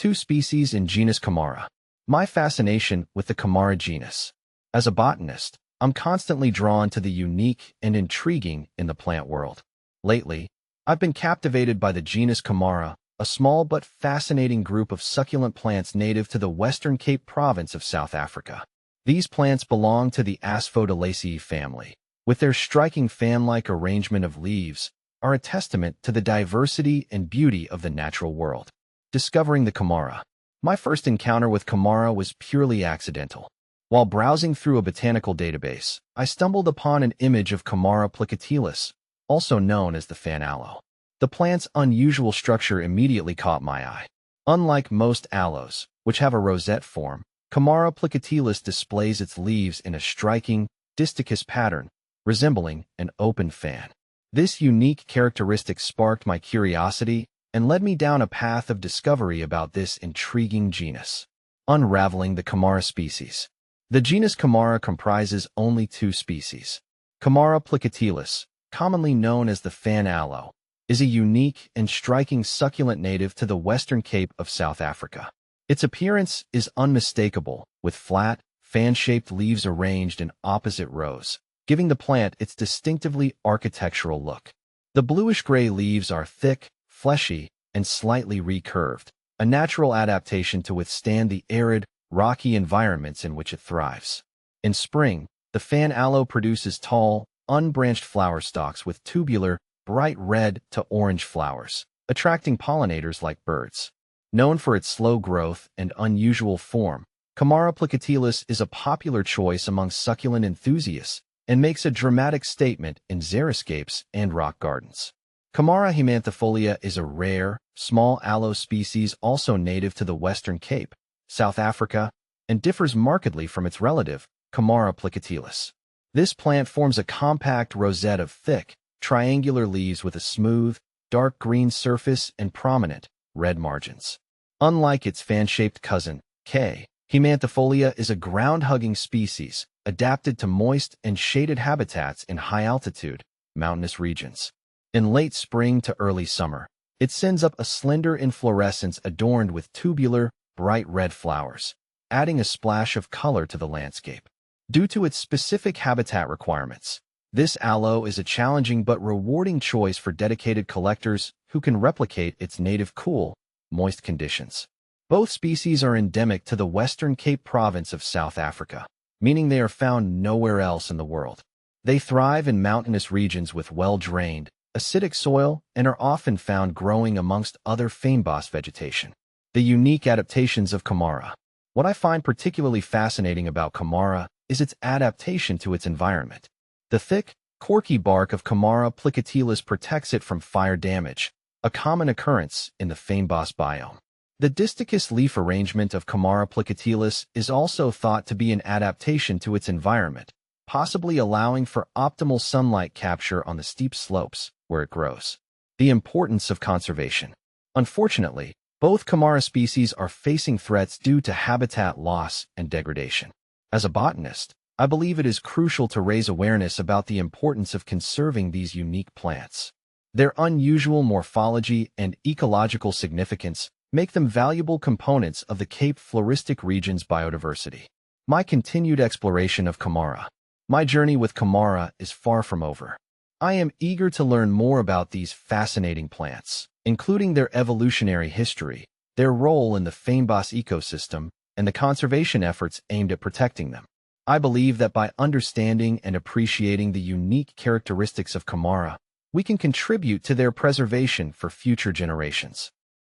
Two species in genus Kumara. My fascination with the Kumara genus. As a botanist, I'm constantly drawn to the unique and intriguing in the plant world. Lately, I've been captivated by the genus Kumara, a small but fascinating group of succulent plants native to the Western Cape province of South Africa. These plants belong to the Asphodelaceae family. With their striking fan-like arrangement of leaves, are a testament to the diversity and beauty of the natural world. Discovering the Kumara. My first encounter with Kumara was purely accidental. While browsing through a botanical database, I stumbled upon an image of Kumara plicotilis, also known as the fan aloe. The plant's unusual structure immediately caught my eye. Unlike most aloes, which have a rosette form, Kumara plicotilis displays its leaves in a striking, distichous pattern, resembling an open fan. This unique characteristic sparked my curiosity and led me down a path of discovery about this intriguing genus. Unraveling the Kumara species. The genus Kumara comprises only two species. Kumara plicotilis, commonly known as the fan aloe, is a unique and striking succulent native to the Western Cape of South Africa. Its appearance is unmistakable, with flat, fan-shaped leaves arranged in opposite rows, giving the plant its distinctively architectural look. The bluish-gray leaves are thick, fleshy, and slightly recurved, a natural adaptation to withstand the arid, rocky environments in which it thrives. In spring, the fan aloe produces tall, unbranched flower stalks with tubular, bright red to orange flowers, attracting pollinators like birds. Known for its slow growth and unusual form, Kumara plicotilis is a popular choice among succulent enthusiasts and makes a dramatic statement in xeriscapes and rock gardens. Kumara hemanthifolia is a rare, small aloe species also native to the Western Cape, South Africa, and differs markedly from its relative, Kumara plicotilis. This plant forms a compact rosette of thick, triangular leaves with a smooth, dark green surface and prominent, red margins. Unlike its fan-shaped cousin, K. hemanthifolia is a ground-hugging species, adapted to moist and shaded habitats in high-altitude, mountainous regions. In late spring to early summer, it sends up a slender inflorescence adorned with tubular, bright red flowers, adding a splash of color to the landscape. Due to its specific habitat requirements, this aloe is a challenging but rewarding choice for dedicated collectors who can replicate its native cool, moist conditions. Both species are endemic to the Western Cape province of South Africa, meaning they are found nowhere else in the world. They thrive in mountainous regions with well-drained, acidic soil and are often found growing amongst other fynbos vegetation. The unique adaptations of Kumara. What I find particularly fascinating about Kumara is its adaptation to its environment. The thick, corky bark of Kumara plicotilis protects it from fire damage, a common occurrence in the fynbos biome. The distichous leaf arrangement of Kumara plicotilis is also thought to be an adaptation to its environment, possibly allowing for optimal sunlight capture on the steep slopes where it grows. The importance of conservation. Unfortunately, both Kumara species are facing threats due to habitat loss and degradation. As a botanist, I believe it is crucial to raise awareness about the importance of conserving these unique plants. Their unusual morphology and ecological significance make them valuable components of the Cape floristic region's biodiversity. My continued exploration of Kumara. My journey with Kumara is far from over. I am eager to learn more about these fascinating plants, including their evolutionary history, their role in the fynbos ecosystem, and the conservation efforts aimed at protecting them. I believe that by understanding and appreciating the unique characteristics of Kumara, we can contribute to their preservation for future generations.